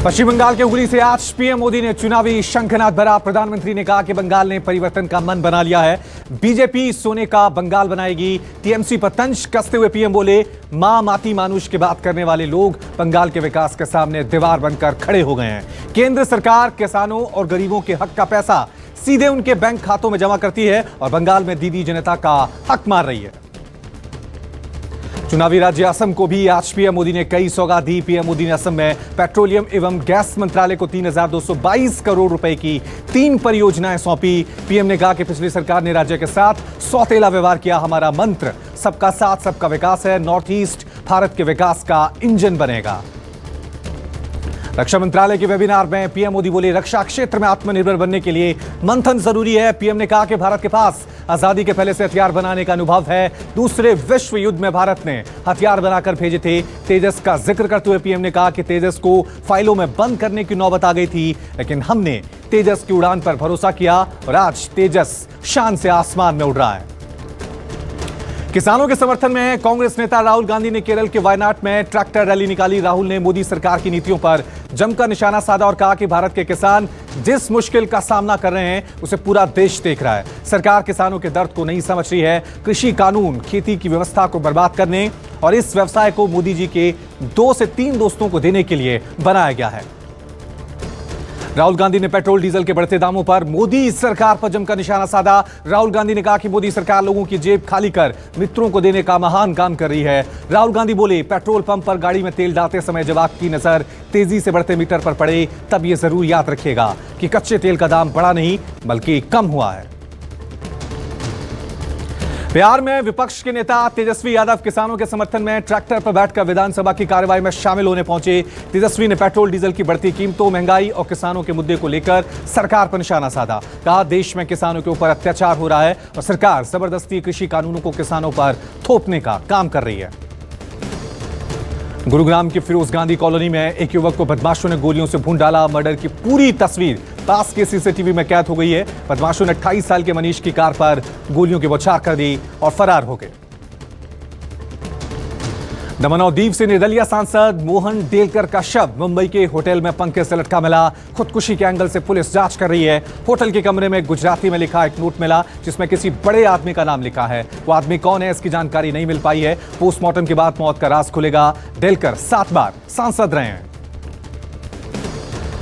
पश्चिम बंगाल के हुगली से आज पीएम मोदी ने चुनावी शंखनाद भरा। प्रधानमंत्री ने कहा कि बंगाल ने परिवर्तन का मन बना लिया है, बीजेपी सोने का बंगाल बनाएगी। टीएमसी पर तंज कसते हुए पीएम बोले, मां माती मानुष की बात करने वाले लोग बंगाल के विकास के सामने दीवार बनकर खड़े हो गए हैं। केंद्र सरकार किसानों और गरीबों के हक का पैसा सीधे उनके बैंक खातों में जमा करती है और बंगाल में दीदी जनता का हक मार रही है। चुनावी राज्य असम को भी आज पीएम मोदी ने कई सौगात दी। पीएम मोदी ने असम में पेट्रोलियम एवं गैस मंत्रालय को 3,222 करोड़ रुपए की 3 परियोजनाएं सौंपी। पीएम ने कहा कि पिछली सरकार ने राज्य के साथ सौतेला व्यवहार किया। हमारा मंत्र सबका साथ सबका विकास है। नॉर्थ ईस्ट भारत के विकास का इंजन बनेगा। रक्षा मंत्रालय के वेबिनार में पीएम मोदी बोले, रक्षा क्षेत्र में आत्मनिर्भर बनने के लिए मंथन जरूरी है। पीएम ने कहा कि भारत के पास आजादी के पहले से हथियार बनाने का अनुभव है। दूसरे विश्व युद्ध में भारत ने हथियार बनाकर भेजे थे। तेजस का जिक्र करते हुए पीएम ने कहा कि तेजस को फाइलों में बंद करने की नौबत आ गई थी, लेकिन हमने तेजस की उड़ान पर भरोसा किया और आज तेजस शान से आसमान में उड़ रहा है। किसानों के समर्थन में कांग्रेस नेता राहुल गांधी ने केरल के वायनाड में ट्रैक्टर रैली निकाली। राहुल ने मोदी सरकार की नीतियों पर जमकर निशाना साधा और कहा कि भारत के किसान जिस मुश्किल का सामना कर रहे हैं उसे पूरा देश देख रहा है। सरकार किसानों के दर्द को नहीं समझ रही है। कृषि कानून खेती की व्यवस्था को बर्बाद करने और इस व्यवसाय को मोदी जी के 2 से 3 दोस्तों को देने के लिए बनाया गया है। राहुल गांधी ने पेट्रोल डीजल के बढ़ते दामों पर मोदी सरकार पर जमकर निशाना साधा। राहुल गांधी ने कहा कि मोदी सरकार लोगों की जेब खाली कर मित्रों को देने का महान काम कर रही है। राहुल गांधी बोले, पेट्रोल पंप पर गाड़ी में तेल डालते समय जब आपकी नजर तेजी से बढ़ते मीटर पर पड़े तब यह जरूर याद रखिएगा कि कच्चे तेल का दाम बढ़ा नहीं बल्कि कम हुआ है। बिहार में विपक्ष के नेता तेजस्वी यादव किसानों के समर्थन में ट्रैक्टर पर बैठकर विधानसभा की कार्यवाही में शामिल होने पहुंचे। तेजस्वी ने पेट्रोल डीजल की बढ़ती कीमतों, महंगाई और किसानों के मुद्दे को लेकर सरकार पर निशाना साधा। कहा, देश में किसानों के ऊपर अत्याचार हो रहा है और सरकार जबरदस्ती कृषि कानूनों को किसानों पर थोपने का काम कर रही है। गुरुग्राम की फिरोज गांधी कॉलोनी में एक युवक को बदमाशों ने गोलियों से भून डाला। मर्डर की पूरी तस्वीर पास के सीसीटीवी में कैद हो गई है। बदमाशों ने 28 साल के मनीष की कार पर गोलियों की बौछार कर दी और फरार हो गए। दमन और दीव से निर्दलीय सांसद मोहन डेलकर का शव मुंबई के होटल में पंखे से लटका मिला। खुदकुशी के एंगल से पुलिस जांच कर रही है। होटल के कमरे में गुजराती में लिखा एक नोट मिला जिसमें किसी बड़े आदमी का नाम लिखा है। वो आदमी कौन है इसकी जानकारी नहीं मिल पाई है। पोस्टमार्टम के बाद मौत का राज खुलेगा। डेलकर 7 बार सांसद रहे हैं।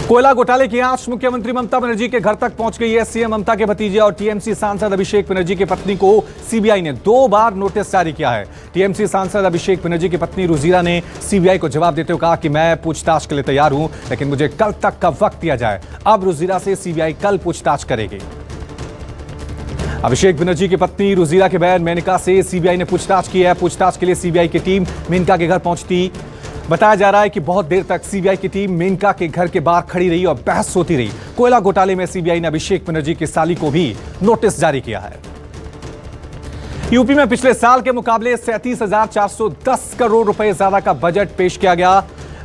कोयला घोटाले की आंच मुख्यमंत्री ममता बनर्जी के घर तक पहुंच गई है। सीएम ममता के भतीजे और टीएमसी सांसद अभिषेक बनर्जी की पत्नी को सीबीआई ने 2 बार नोटिस जारी किया है। टीएमसी सांसद अभिषेक बनर्जी की पत्नी रुजीरा ने सीबीआई को जवाब देते हुए कहा कि मैं पूछताछ के लिए तैयार हूं, लेकिन मुझे कल तक का वक्त दिया जाए। अब रुजीरा से सीबीआई कल पूछताछ करेगी। अभिषेक बनर्जी की पत्नी रुजीरा के बहन मेनका से सीबीआई ने पूछताछ की है। पूछताछ के लिए सीबीआई की टीम मेनका के घर पहुंचती। बताया जा रहा है कि बहुत देर तक सीबीआई की टीम मेनका के घर के बाहर खड़ी रही और बहस होती रही। कोयला घोटाले में सीबीआई ने अभिषेक बनर्जी की साली को भी नोटिस जारी किया है। यूपी में पिछले साल के मुकाबले 37,410 करोड़ रुपए ज्यादा का बजट पेश किया गया।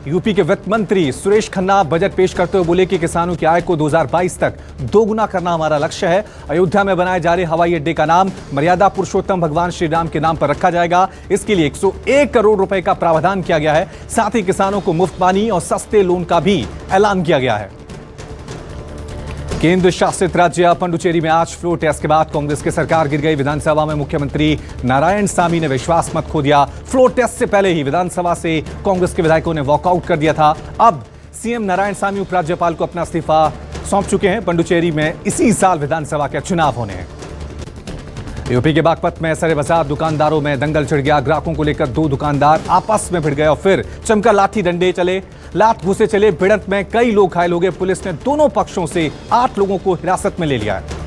यूपी के वित्त मंत्री सुरेश खन्ना बजट पेश करते हुए बोले कि किसानों की आय को 2022 तक दोगुना करना हमारा लक्ष्य है। अयोध्या में बनाए जा रहे हवाई अड्डे का नाम मर्यादा पुरुषोत्तम भगवान श्री राम के नाम पर रखा जाएगा। इसके लिए 101 करोड़ रुपए का प्रावधान किया गया है। साथ ही किसानों को मुफ्त पानी और सस्ते लोन का भी ऐलान किया गया है। केंद्र शासित राज्य पुडुचेरी में आज फ्लोर टेस्ट के बाद कांग्रेस की सरकार गिर गई। विधानसभा में मुख्यमंत्री नारायणसामी ने विश्वास मत खो दिया। फ्लोर टेस्ट से पहले ही विधानसभा से कांग्रेस के विधायकों ने वॉकआउट कर दिया था। अब सीएम नारायणसामी उपराज्यपाल को अपना इस्तीफा सौंप चुके हैं। पुडुचेरी में इसी साल विधानसभा के चुनाव होने हैं। यूपी के बागपत में सरे बाजार दुकानदारों में दंगल छिड़ गया। ग्राहकों को लेकर 2 दुकानदार आपस में भिड़ गए और फिर चमका लाठी डंडे चले, लात घुसे चले। भिड़ंत में कई लोग घायल हो गए। पुलिस ने दोनों पक्षों से 8 लोगों को हिरासत में ले लिया है।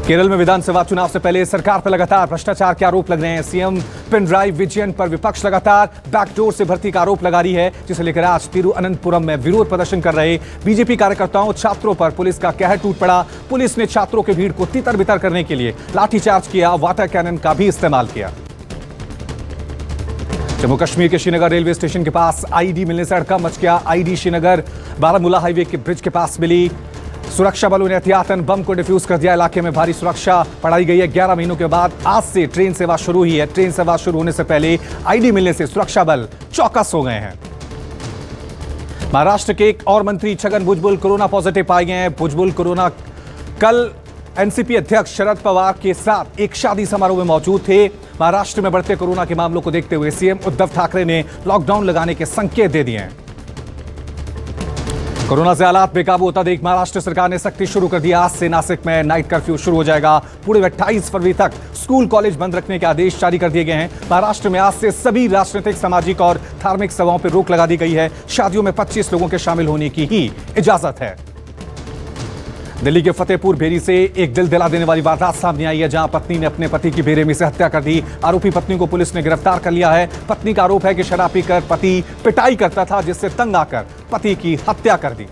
केरल में विधानसभा चुनाव से पहले सरकार पर लगातार भ्रष्टाचार के आरोप लग रहे हैं। सीएम पिनराई विजयन पर विपक्ष लगातार बैकडोर से भर्ती का आरोप लगा रही है, जिसे लेकर आज तिरुअनंतपुरम में विरोध प्रदर्शन कर रहे बीजेपी कार्यकर्ताओं छात्रों पर पुलिस का कहर टूट पड़ा। पुलिस ने छात्रों के भीड़ को तितर बितर करने के लिए लाठीचार्ज किया, वाटर कैनन का भी इस्तेमाल किया। जम्मू कश्मीर के श्रीनगर रेलवे स्टेशन के पास आईडी मिलने से हड़कंप मच गया। आईडी श्रीनगर बारामूला हाईवे के ब्रिज के पास मिली। सुरक्षा बलों ने एहतियातन बम को डिफ्यूज कर दिया। इलाके में भारी सुरक्षा बढ़ाई गई है। 11 महीनों के बाद आज से ट्रेन सेवा शुरू हुई है। ट्रेन सेवा शुरू होने से पहले आईडी मिलने से सुरक्षा बल चौकस हो गए हैं। महाराष्ट्र के एक और मंत्री छगन भुजबल कोरोना पॉजिटिव पाए गए हैं। भुजबल कोरोना कल एनसीपी अध्यक्ष शरद पवार के साथ एक शादी समारोह में मौजूद थे। महाराष्ट्र में बढ़ते कोरोना के मामलों को देखते हुए सीएम उद्धव ठाकरे ने लॉकडाउन लगाने के संकेत दे दिए हैं। कोरोना से हालात बेकाबू होता देख महाराष्ट्र सरकार ने सख्ती शुरू कर दी। आज से नासिक में नाइट कर्फ्यू शुरू हो जाएगा। पुणे में 28 फरवरी तक स्कूल कॉलेज बंद रखने के आदेश जारी कर दिए गए हैं। महाराष्ट्र में आज से सभी राजनीतिक, सामाजिक और धार्मिक सभाओं पर रोक लगा दी गई है। शादियों में 25 लोगों के शामिल होने की ही इजाजत है। दिल्ली के फतेहपुर बेरी से एक दिल दिला देने वाली वारदात सामने आई है, जहां पत्नी ने अपने पति की बेरहमी से हत्या कर दी। आरोपी पत्नी को पुलिस ने गिरफ्तार कर लिया है। पत्नी का आरोप है कि शराब पीकर पति पिटाई करता था, जिससे तंग आकर पति की हत्या कर दी।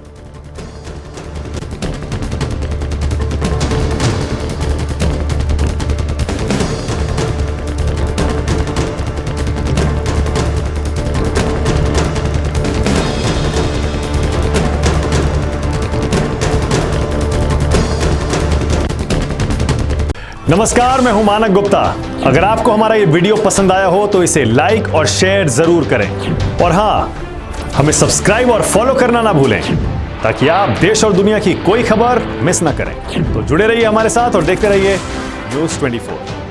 नमस्कार, मैं हूं मानक गुप्ता। अगर आपको हमारा ये वीडियो पसंद आया हो तो इसे लाइक और शेयर जरूर करें, और हां, हमें सब्सक्राइब और फॉलो करना ना भूलें, ताकि आप देश और दुनिया की कोई खबर मिस ना करें। तो जुड़े रहिए हमारे साथ और देखते रहिए News 24।